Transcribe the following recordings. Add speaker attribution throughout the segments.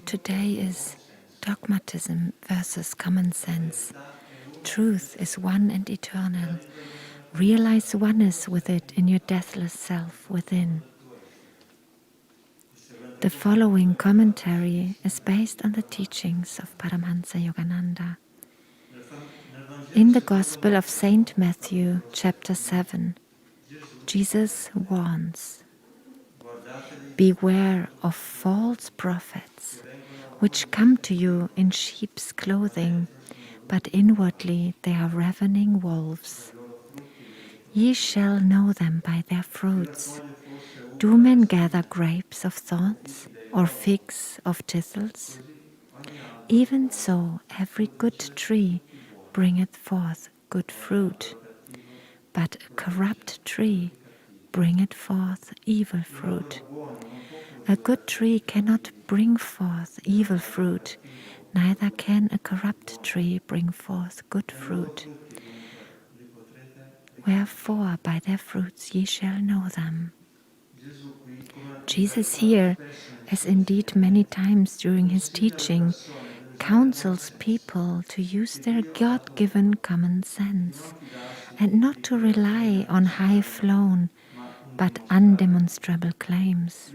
Speaker 1: today is Dogmatism versus common sense. Truth is one and eternal. Realize oneness with it in your deathless self within. The following commentary is based on the teachings of Paramahansa Yogananda. In the Gospel of Saint Matthew, chapter 7, Jesus warns, "Beware of false prophets, which come to you in sheep's clothing, but inwardly they are ravening wolves. Ye shall know them by their fruits. Do men gather grapes of thorns, or figs of thistles? Even so every good tree bringeth forth good fruit, but a corrupt tree bringeth forth evil fruit. A good tree cannot bring forth evil fruit, neither can a corrupt tree bring forth good fruit. Wherefore by their fruits ye shall know them." Jesus here, as indeed many times during his teaching, counsels people to use their God-given common sense and not to rely on high-flown but undemonstrable claims.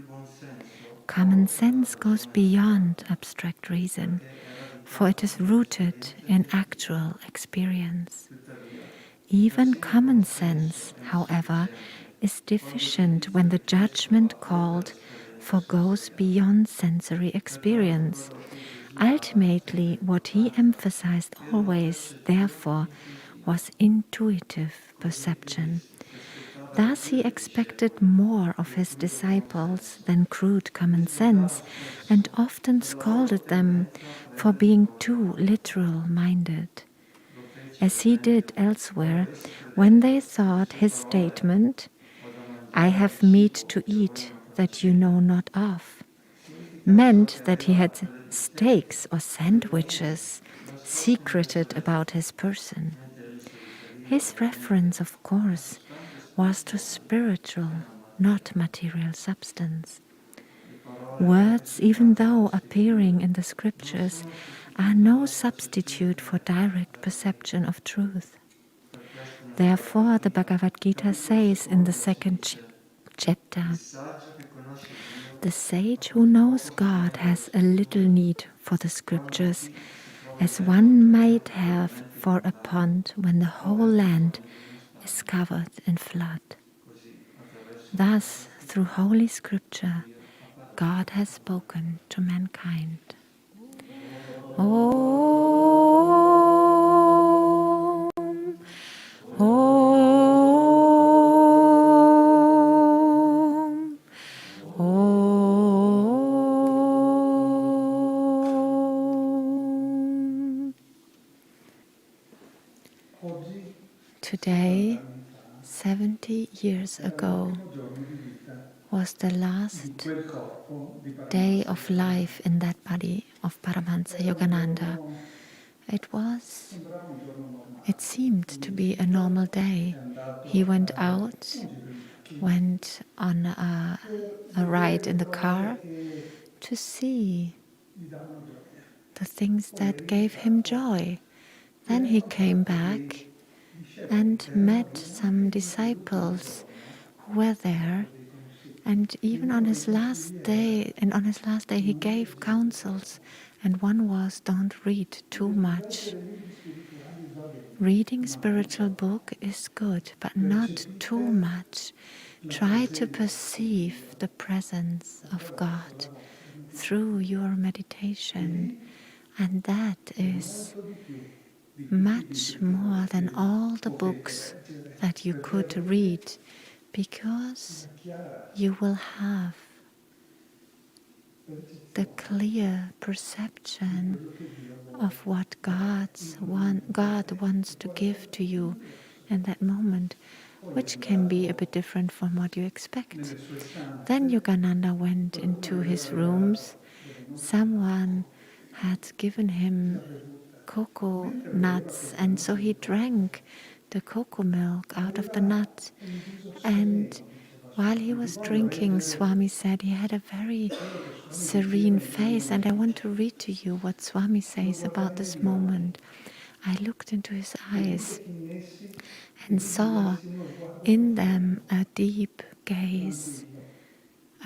Speaker 1: Common sense goes beyond abstract reason, for it is rooted in actual experience. Even common sense, however, is deficient when the judgment called for goes beyond sensory experience. Ultimately, what he emphasized always, therefore, was intuitive perception. Thus he expected more of his disciples than crude common sense, and often scolded them for being too literal-minded, as he did elsewhere when they thought his statement, "I have meat to eat that you know not of," meant that he had steaks or sandwiches secreted about his person. His reference, of course, was to spiritual, not material substance. Words, even though appearing in the scriptures, are no substitute for direct perception of truth. Therefore, the Bhagavad Gita says in the second chapter, "The sage who knows God has a little need for the scriptures, as one might have for a pond when the whole land is covered in flood." Thus, through Holy Scripture, God has spoken to mankind. Om, Om, Om. Today, 70 years ago, was the last day of life in that body of Paramahansa Yogananda. It seemed to be a normal day. He went out, went on a ride in the car to see the things that gave him joy. Then he came back and met some disciples who were there. And even on his last day, he gave counsels, and one was, don't read too much. Reading spiritual book is good, but not too much. Try to perceive the presence of God through your meditation, and that is much more than all the books that you could read, because you will have the clear perception of what God wants to give to you in that moment, which can be a bit different from what you expect. Then Yogananda went into his rooms. Someone had given him cocoa nuts, and so he drank the cocoa milk out of the nut, and While he was drinking, Swami said he had a very serene face, and I want to read to you what Swami says about this moment. I looked into his eyes and saw in them a deep gaze,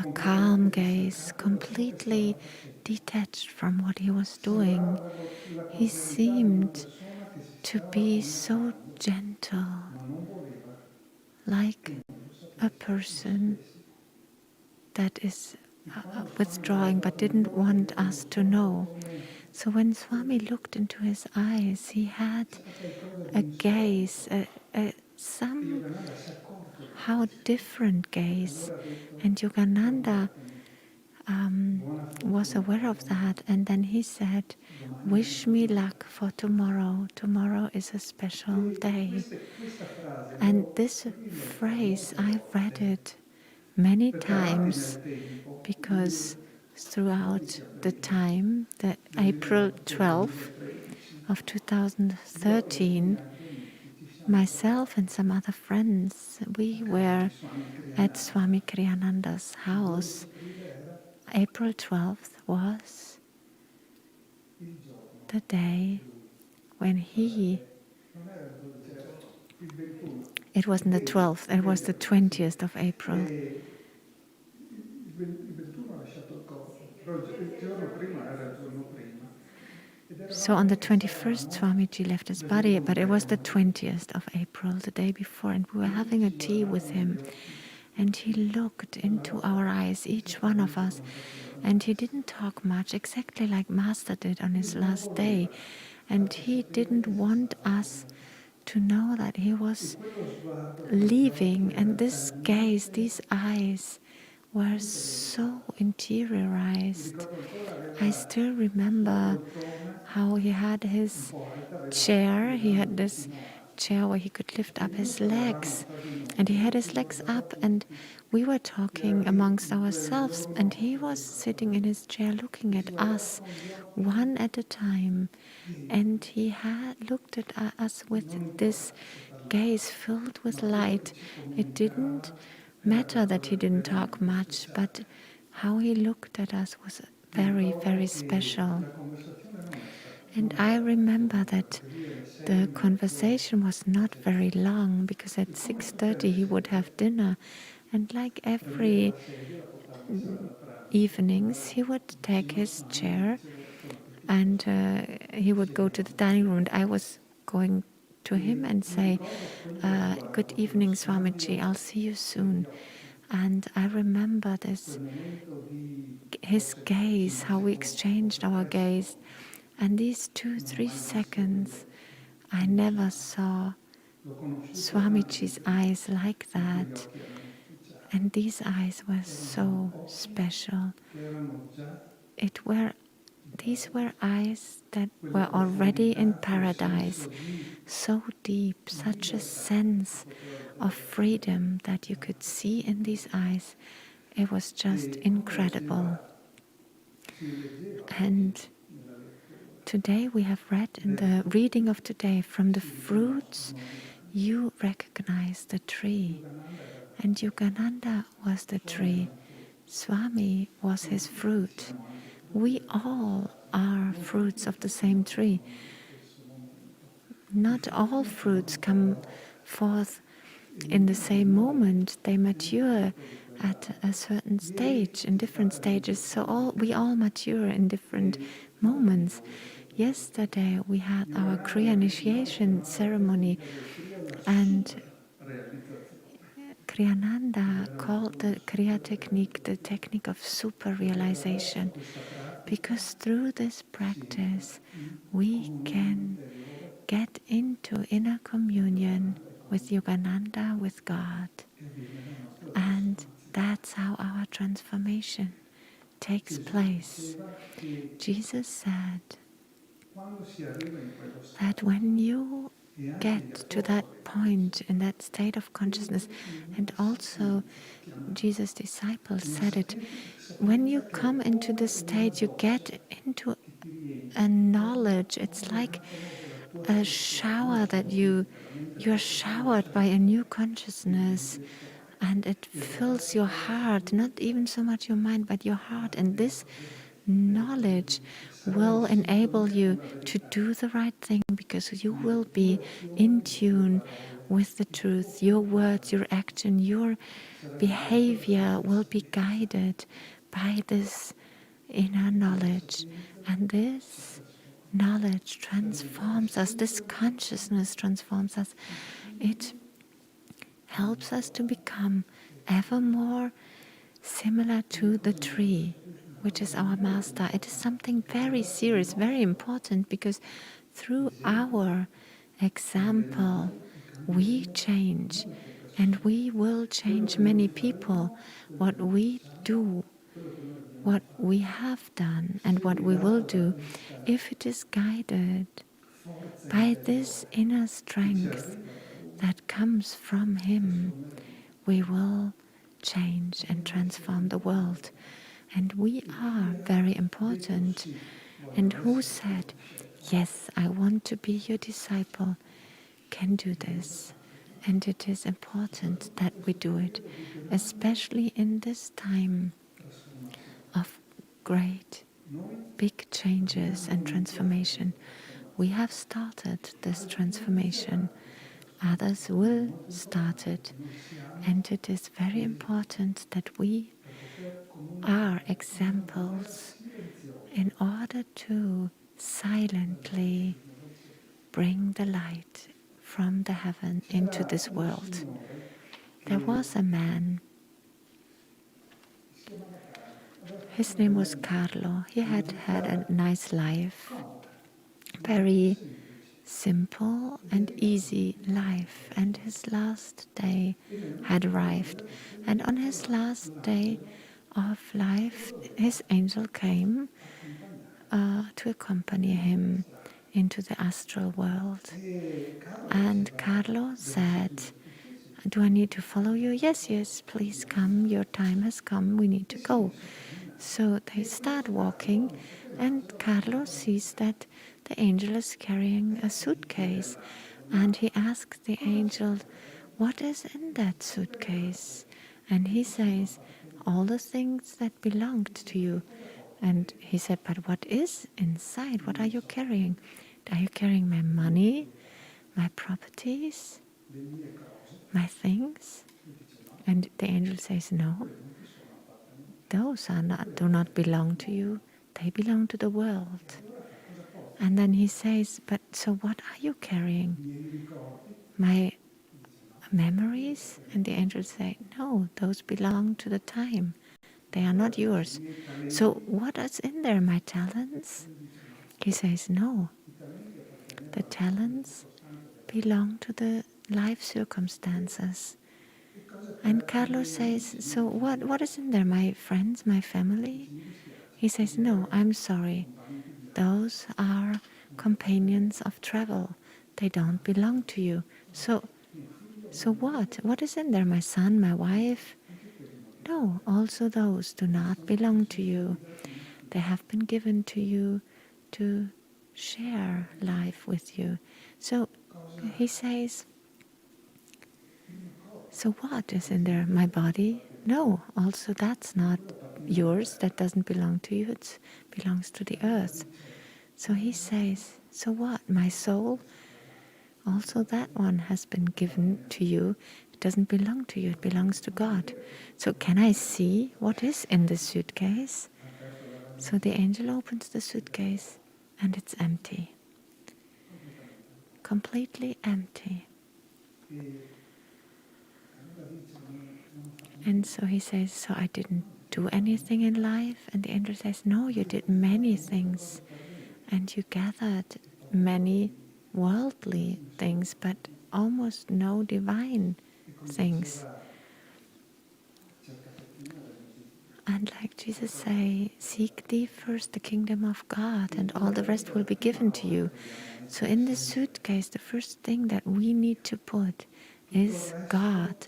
Speaker 1: a calm gaze, completely detached from what he was doing. He seemed to be so gentle, like a person that is withdrawing but didn't want us to know. So when Swami looked into his eyes, he had a gaze, a somehow different gaze. And Yogananda was aware of that. And then he said, "Wish me luck for tomorrow. Tomorrow is a special day." And this phrase, I read it many times because throughout the time, the April 12th of 2013, myself and some other friends, we were at Swami Kriyananda's house. April 12th was the day when it wasn't the 12th, it was the 20th of April. So on the 21st, Swamiji left his body, but it was the 20th of April, the day before, and we were having a tea with him. And he looked into our eyes, each one of us, and he didn't talk much, exactly like Master did on his last day. And he didn't want us to know that he was leaving. And this gaze, these eyes, were so interiorized. I still remember how he had his chair. He had this chair where he could lift up his legs, and he had his legs up, and we were talking amongst ourselves, and he was sitting in his chair looking at us one at a time, and he had looked at us with this gaze filled with light. It didn't matter that he didn't talk much, but how he looked at us was very, very special. And I remember that the conversation was not very long, because at 6:30 he would have dinner, and like every evenings he would take his chair and he would go to the dining room, and I was going to him and say, "Good evening, Swamiji, I'll see you soon." And I remember his gaze, how we exchanged our gaze, and these 2-3 seconds, I never saw Swamiji's eyes like that. And these eyes were so special. These were eyes that were already in paradise, so deep, such a sense of freedom that you could see in these eyes. It was just incredible. And today we have read in the reading of today, from the fruits you recognize the tree. And Yogananda was the tree. Swami was his fruit. We all are fruits of the same tree. Not all fruits come forth in the same moment. They mature at a certain stage, in different stages. So we all mature in different moments. Yesterday we had our Kriya initiation ceremony, and Kriyananda called the Kriya technique the technique of super realization, because through this practice we can get into inner communion with Yogananda, with God. And that's how our transformation takes place. Jesus said that when you get to that point, in that state of consciousness, and also Jesus' disciples said it, when you come into this state, you get into a knowledge. It's like a shower that you're showered by a new consciousness, and it fills your heart, not even so much your mind, but your heart. And this knowledge will enable you to do the right thing, because you will be in tune with the truth. Your words, your action, your behavior will be guided by this inner knowledge. And this knowledge transforms us, this consciousness transforms us. It helps us to become ever more similar to the tree, which is our master. It is something very serious, very important, because through our example, we change, and we will change many people. What we do, what we have done, and what we will do, if it is guided by this inner strength that comes from Him, we will change and transform the world. And we are very important. And who said, yes, I want to be your disciple, can do this. And it is important that we do it, especially in this time of great, big changes and transformation. We have started this transformation. Others will start it. And it is very important that we are examples in order to silently bring the light from the heaven into this world. There was a man, his name was Carlo. He had had a nice life, very simple and easy life, and his last day had arrived. And on his last day of life, his angel came to accompany him into the astral world. And Carlo said, do I need to follow you? Yes, yes, please come. Your time has come. We need to go. So they start walking, and Carlo sees that the angel is carrying a suitcase. And he asks the angel, what is in that suitcase? And he says, all the things that belonged to you. And he said, but what is inside? What are you carrying? Are you carrying my money, my properties, my things? And the angel says, no, those do not belong to you. They belong to the world. And then he says, but so what are you carrying? My memories? And the angel says, no, those belong to the time. They are not yours. So what is in there? My talents? He says, no, the talents belong to the life circumstances. And Carlos says, so what is in there? My friends, my family? He says, no, I'm sorry. Those are companions of travel. They don't belong to you. So what? What is in there? My son, my wife? No, also those do not belong to you. They have been given to you to share life with you. So he says, so what is in there? My body? No, also that's not yours. That doesn't belong to you. It belongs to the earth. So he says, so what? My soul? Also that one has been given to you. It doesn't belong to you. It belongs to God. So can I see what is in the suitcase? So the angel opens the suitcase and it's empty. Completely empty. And so he says, so I didn't do anything in life? And the angel says, no, you did many things. And you gathered many worldly things, but almost no divine things. And like Jesus say, seek thee first the kingdom of God, and all the rest will be given to you. So in the suitcase, the first thing that we need to put is God.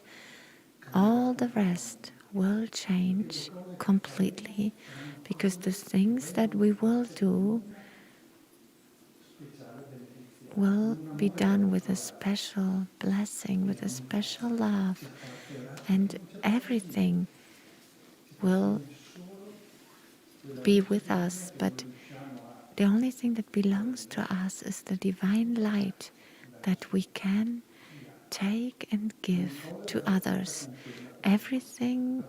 Speaker 1: All the rest will change completely, because the things that we will do will be done with a special blessing, with a special love, and everything will be with us. But the only thing that belongs to us is the divine light that we can take and give to others. Everything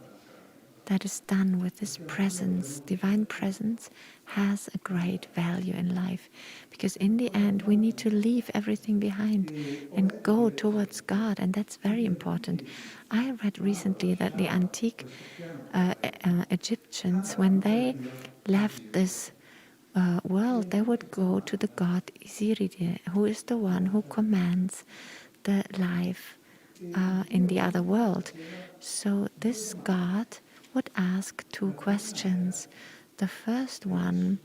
Speaker 1: that is done with this presence, divine presence, has a great value in life. Because in the end, we need to leave everything behind and go towards God, and that's very important. I read recently that the antique Egyptians, when they left this world, they would go to the god Isirid, who is the one who commands the life in the other world. So this god would ask two questions. The first one,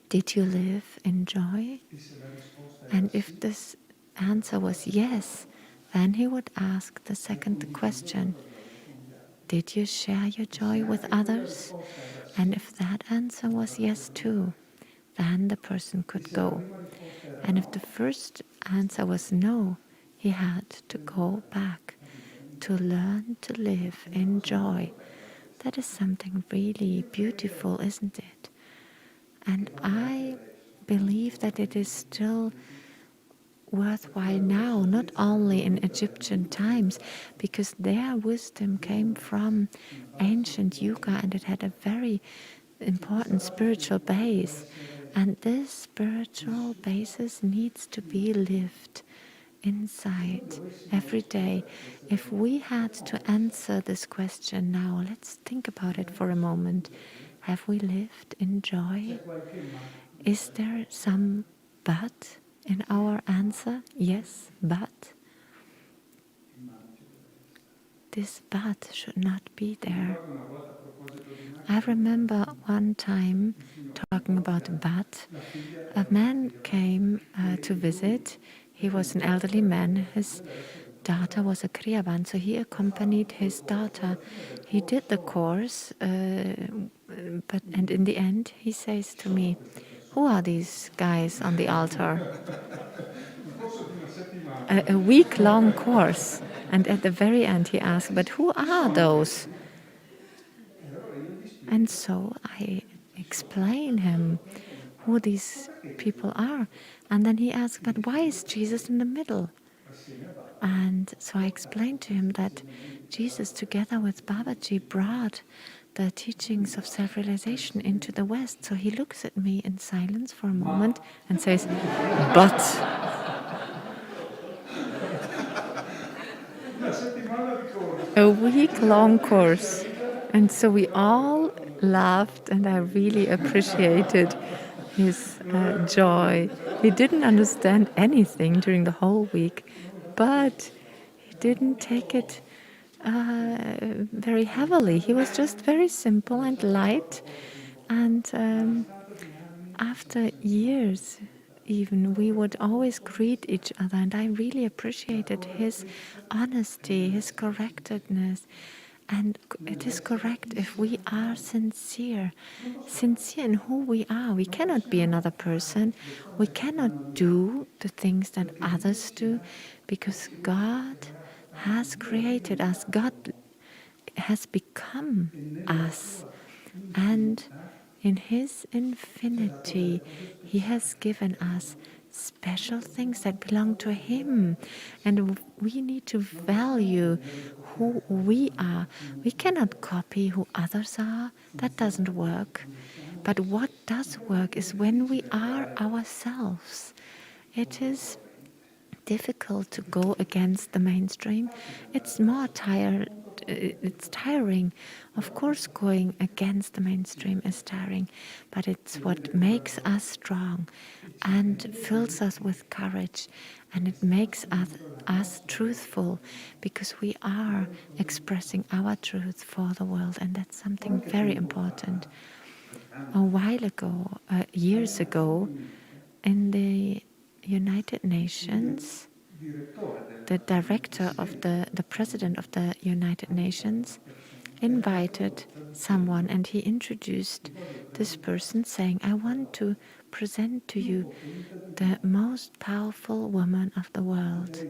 Speaker 1: did you live in joy? And if this answer was yes, then he would ask the second question, did you share your joy with others? And if that answer was yes too, then the person could go. And if the first answer was no, he had to go back to learn to live in joy. That is something really beautiful, isn't it? And I believe that it is still worthwhile now, not only in Egyptian times, because their wisdom came from ancient yoga and it had a very important spiritual base. And this spiritual basis needs to be lived inside every day. If we had to answer this question now, let's think about it for a moment. Have we lived in joy? Is there some but in our answer? Yes, but. This but should not be there. I remember one time talking about but. A man came to visit. He was an elderly man. His daughter was a Kriyaban, so he accompanied his daughter. He did the course, and in the end he says to me, who are these guys on the altar? A week-long course. And at the very end he asked, but who are those? And so I explain him who these people are. And then he asked, but why is Jesus in the middle? And so I explained to him that Jesus, together with Babaji, brought the teachings of self-realization into the West. So he looks at me in silence for a moment and says, but. A week-long course. And so we all laughed, and I really appreciated his joy. He didn't understand anything during the whole week, but he didn't take it very heavily. He was just very simple and light. And after years, even, we would always greet each other, and I really appreciated his honesty, his correctness. And it is correct if we are sincere in who we are. We cannot be another person. We cannot do the things that others do, because God has created us. God has become us. And in His infinity, He has given us special things that belong to Him. And we need to value who we are. We cannot copy who others are. That doesn't work. But what does work is when we are ourselves. It is difficult to go against the mainstream. It's more tired. It's tiring. Of course, going against the mainstream is tiring, but it's what makes us strong and fills us with courage, and it makes us truthful, because we are expressing our truth for the world, and that's something very important. A while ago, years ago, in the United Nations, the director of the president of the United Nations invited someone, and he introduced this person saying, I want to present to you the most powerful woman of the world.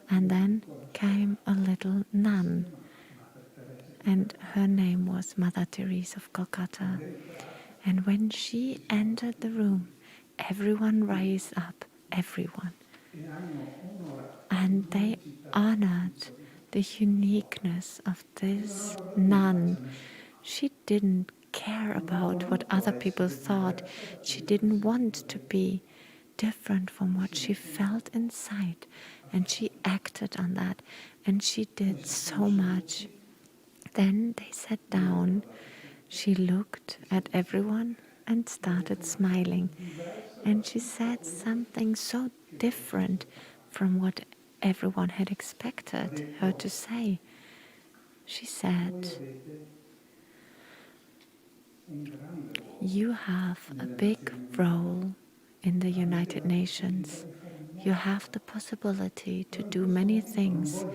Speaker 1: And then came a little nun, and her name was Mother Teresa of Calcutta. And when she entered the room, everyone raised up, everyone. And they honored the uniqueness of this nun. She didn't care about what other people thought. She didn't want to be different from what she felt inside. And she acted on that. And she did so much. Then they sat down. She looked at everyone and started smiling. And she said something so different from what everyone had expected her to say. She said, "You have a big role in the United Nations. You have the possibility to do many things.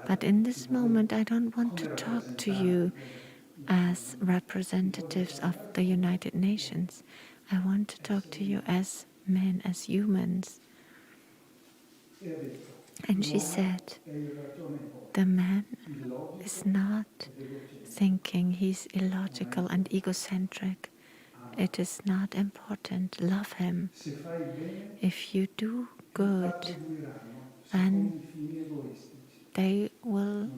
Speaker 1: But in this moment, I don't want to talk to you as representatives of the United Nations. I want to talk to you as men, as humans." And she said, "The man is not thinking he's illogical and egocentric. It is not important. Love him. If you do good, then they will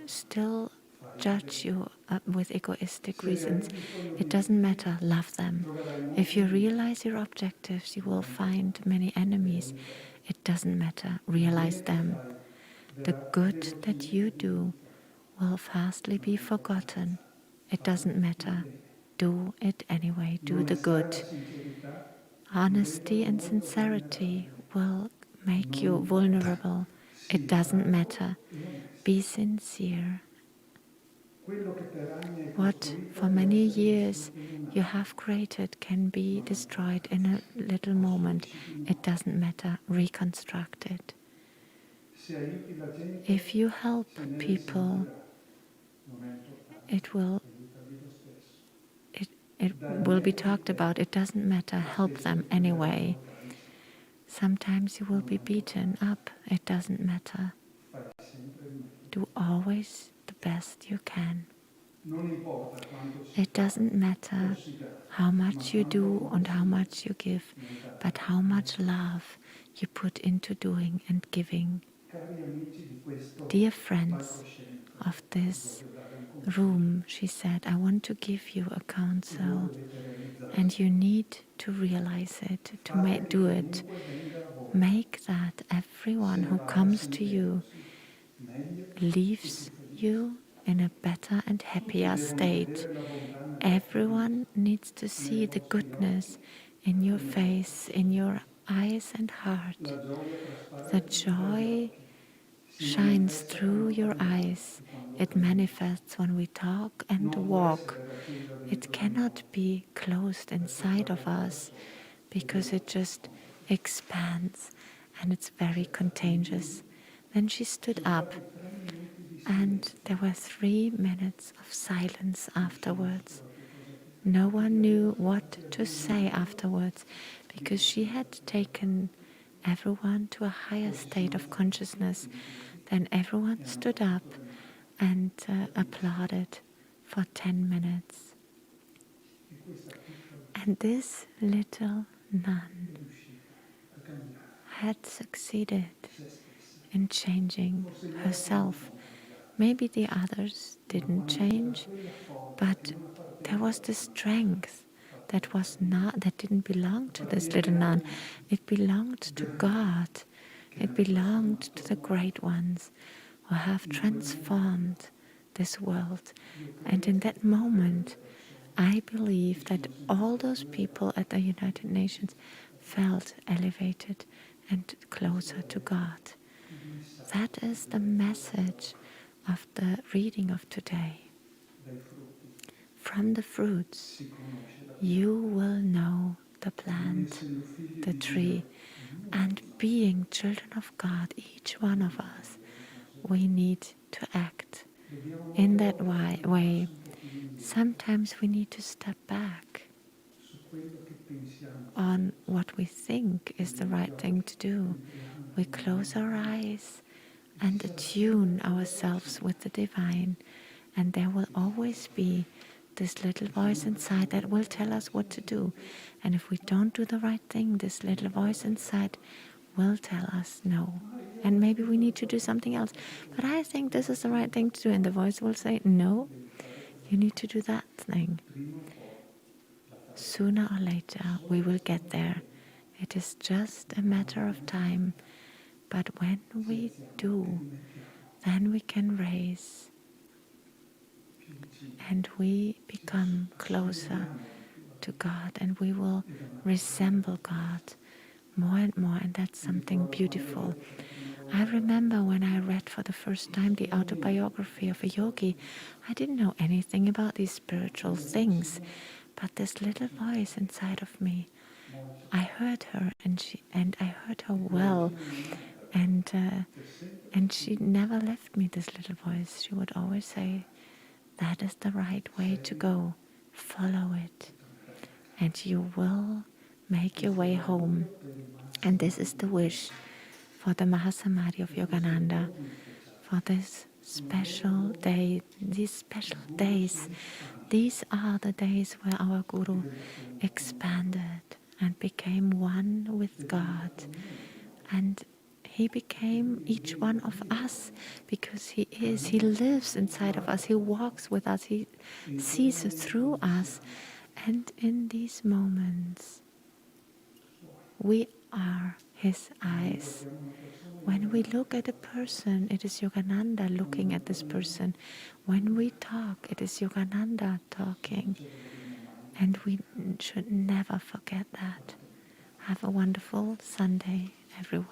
Speaker 1: still judge you with egoistic reasons. It doesn't matter. Love them. If you realize your objectives, you will find many enemies. It doesn't matter. Realize them. The good that you do will fastly be forgotten. It doesn't matter. Do it anyway. Do the good. Honesty and sincerity will make you vulnerable. It doesn't matter. Be sincere. What for many years you have created can be destroyed in a little moment. It doesn't matter. Reconstruct it. If you help people, it will be talked about. It doesn't matter. Help them anyway. Sometimes you will be beaten up. It doesn't matter. Do always the best you can. It doesn't matter how much you do and how much you give, but how much love you put into doing and giving. Dear friends of this room, she said, I want to give you a counsel, and you need to realize it, to do it. Make that everyone who comes to you leaves you in a better and happier state. Everyone needs to see the goodness in your face, in your eyes and heart. The joy shines through your eyes. It manifests when we talk and walk. It cannot be closed inside of us because it just expands and it's very contagious. Then she stood up, and there were 3 minutes of silence afterwards. No one knew what to say afterwards because she had taken everyone to a higher state of consciousness. Then everyone stood up and applauded for 10 minutes. And this little nun had succeeded in changing herself. Maybe the others didn't change, but there was the strength that didn't belong to this little nun. It belonged to God. It belonged to the great ones who have transformed this world. And in that moment, I believe that all those people at the United Nations felt elevated and closer to God. That is the message of the reading of today. From the fruits, you will know the plant, the tree, and being children of God, each one of us, we need to act in that way. Sometimes we need to step back on what we think is the right thing to do. We close our eyes and attune ourselves with the divine, and there will always be this little voice inside that will tell us what to do. And if we don't do the right thing, this little voice inside will tell us no. And maybe we need to do something else. But I think this is the right thing to do. And the voice will say, no, you need to do that thing. Sooner or later, we will get there. It is just a matter of time. But when we do, then we can raise and we become closer to God, and we will resemble God more and more, and that's something beautiful. I remember when I read for the first time the autobiography of a yogi, I didn't know anything about these spiritual things, but this little voice inside of me, I heard her, and I heard her well, and she never left me, this little voice. She would always say, that is the right way to go, follow it, and you will make your way home. And this is the wish for the Mahasamadhi of Yogananda, for this special day, these special days. These are the days where our Guru expanded and became one with God. And he became each one of us because he lives inside of us, he walks with us, he sees through us. And in these moments, we are his eyes. When we look at a person, it is Yogananda looking at this person. When we talk, it is Yogananda talking. And we should never forget that. Have a wonderful Sunday, everyone.